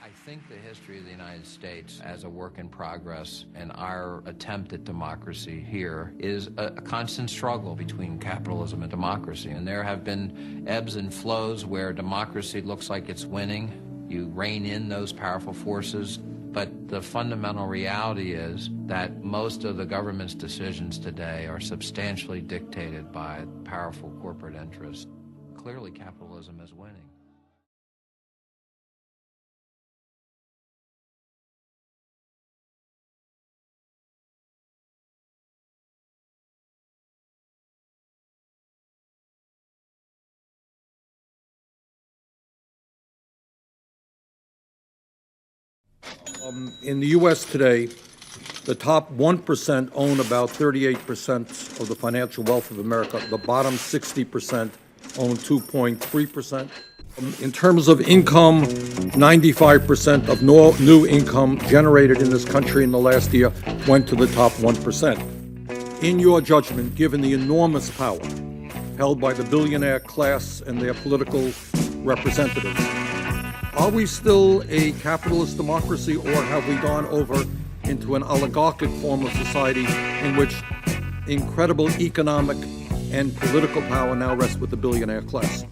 I think the history of the United States as a work in progress and our attempt at democracy here is a constant struggle between capitalism and democracy. And there have been ebbs and flows where democracy looks like it's winning. You rein in those powerful forces. But the fundamental reality is that most of the government's decisions today are substantially dictated by powerful corporate interests. Clearly, capitalism is winning. In the U.S. today, the top 1% own about 38% of the financial wealth of America. The bottom 60% own 2.3%. In terms of income, 95% of new income generated in this country in the last year went to the top 1%. In your judgment, given the enormous power held by the billionaire class and their political representatives, are we still a capitalist democracy, or have we gone over into an oligarchic form of society in which incredible economic and political power now rests with the billionaire class?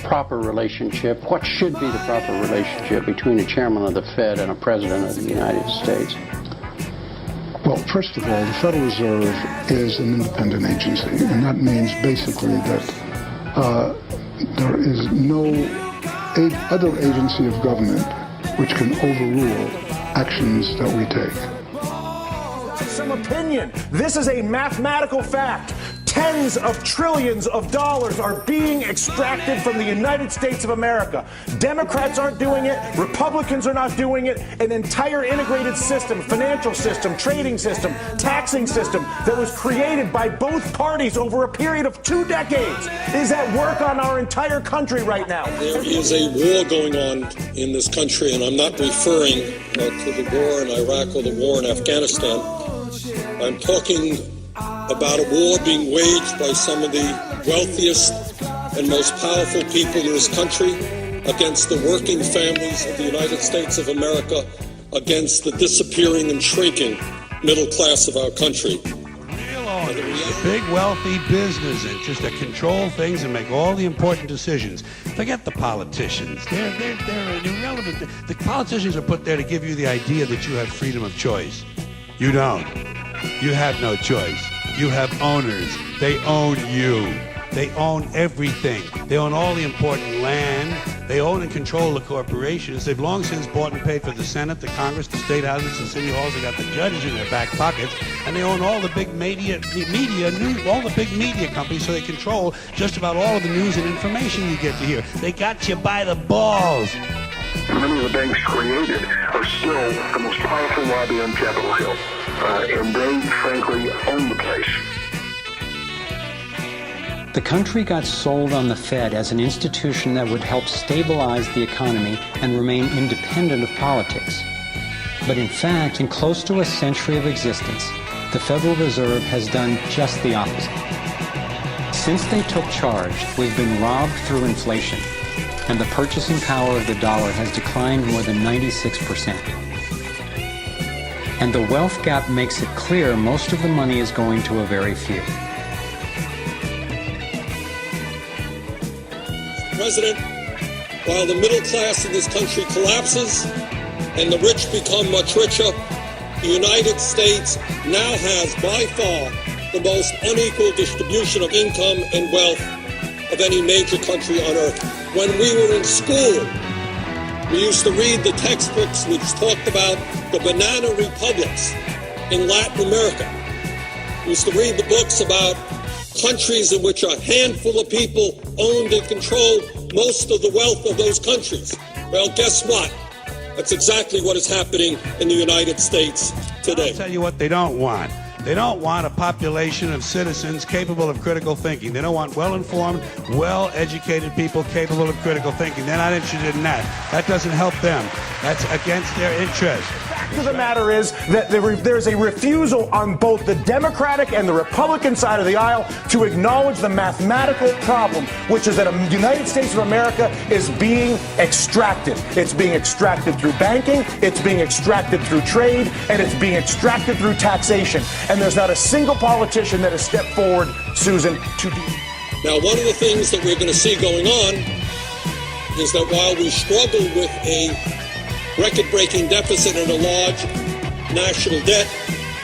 Proper relationship, what should be the proper relationship between a chairman of the Fed and a president of the United States? Well, first of all, the Federal Reserve is an independent agency, and that means basically that there is no other agency of government which can overrule actions that we take. Some opinion. This is a mathematical fact. Tens of trillions of dollars are being extracted from the United States of America. Democrats aren't doing it. Republicans are not doing it. An entire integrated system, financial system, trading system, taxing system that was created by both parties over a period of 2 decades is at work on our entire country right now. There is a war going on in this country, and I'm not referring to the war in Iraq or the war in Afghanistan. I'm talking about a war being waged by some of the wealthiest and most powerful people in this country against the working families of the United States of America, against the disappearing and shrinking middle class of our country. Real owners, the big wealthy business interests that control things and make all the important decisions. Forget the politicians. They're irrelevant. The politicians are put there to give you the idea that you have freedom of choice. You don't. You have no choice. You have owners. They own you. They own everything. They own all the important land. They own and control the corporations. They've long since bought and paid for the Senate, the Congress, the state houses, the city halls. They got the judges in their back pockets. And they own all the big all the big media companies, so they control just about all of the news and information you get to hear. They got you by the balls. Many of the banks created are still the most powerful lobby on Capitol Hill. And they, frankly, own the place. The country got sold on the Fed as an institution that would help stabilize the economy and remain independent of politics. But in fact, in close to a century of existence, the Federal Reserve has done just the opposite. Since they took charge, we've been robbed through inflation, and the purchasing power of the dollar has declined more than 96%. And the wealth gap makes it clear most of the money is going to a very few. President, while the middle class in this country collapses and the rich become much richer, the United States now has by far the most unequal distribution of income and wealth of any major country on earth. When we were in school, we used to read the textbooks which talked about the banana republics in Latin America. We used to read the books about countries in which a handful of people owned and controlled most of the wealth of those countries. Well, guess what? That's exactly what is happening in the United States today. I'll tell you what they don't want. They don't want a population of citizens capable of critical thinking. They don't want well-informed, well-educated people capable of critical thinking. They're not interested in that. That doesn't help them. That's against their interests. fact of the matter is that there's a refusal on both the Democratic and the Republican side of the aisle to acknowledge the mathematical problem, which is that the United States of America is being extracted. It's being extracted through banking, it's being extracted through trade, and it's being extracted through taxation. And there's not a single politician that has stepped forward, Susan, to do. Now, one of the things that we're going to see going on is that while we struggle with a record-breaking deficit and a large national debt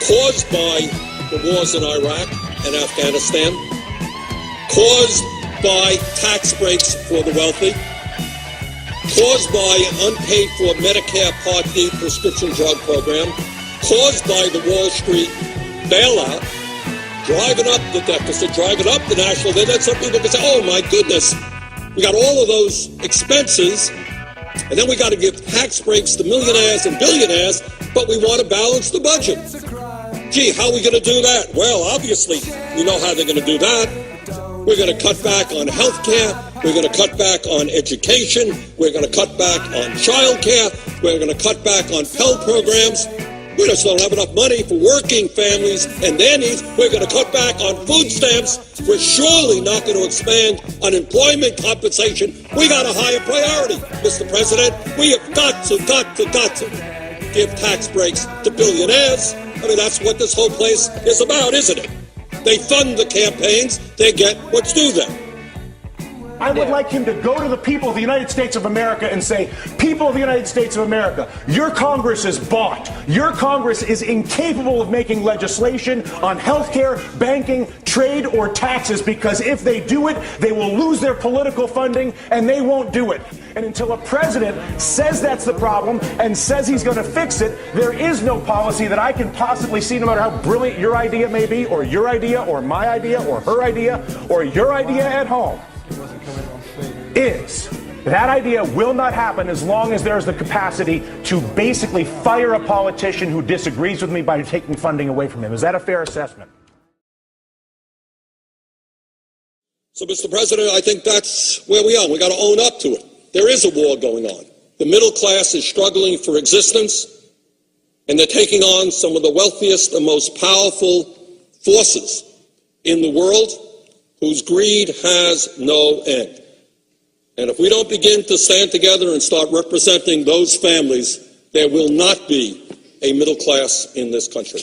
caused by the wars in Iraq and Afghanistan, caused by tax breaks for the wealthy, caused by an unpaid-for Medicare Part D prescription drug program, caused by the Wall Street bailout, driving up the deficit, driving up the national debt, then some people can say, oh my goodness, we got all of those expenses, and then we got to give tax breaks to millionaires and billionaires, but we want to balance the budget. Gee, how are we going to do that? Well, obviously, we know how they're going to do that. We're going to cut back on health care. We're going to cut back on education. We're going to cut back on child care. We're going to cut back on Pell programs. We just don't have enough money for working families and their needs. We're going to cut back on food stamps. We're surely not going to expand unemployment compensation. We got a higher priority, Mr. President. We have got to give tax breaks to billionaires. I mean, that's what this whole place is about, isn't it? They fund the campaigns. They get what's due them. I would like him to go to the people of the United States of America and say, people of the United States of America, your Congress is bought. Your Congress is incapable of making legislation on health care, banking, trade, or taxes, because if they do it, they will lose their political funding, and they won't do it. And until a president says that's the problem and says he's going to fix it, there is no policy that I can possibly see, no matter how brilliant your idea may be, or your idea, or my idea, or her idea, or your idea at home, is that idea will not happen as long as there's the capacity to basically fire a politician who disagrees with me by taking funding away from him. Is that a fair assessment? So, Mr. President, I think that's where we are. We got to own up to it. There is a war going on. The middle class is struggling for existence, and they're taking on some of the wealthiest and most powerful forces in the world whose greed has no end. And if we don't begin to stand together and start representing those families, there will not be a middle class in this country.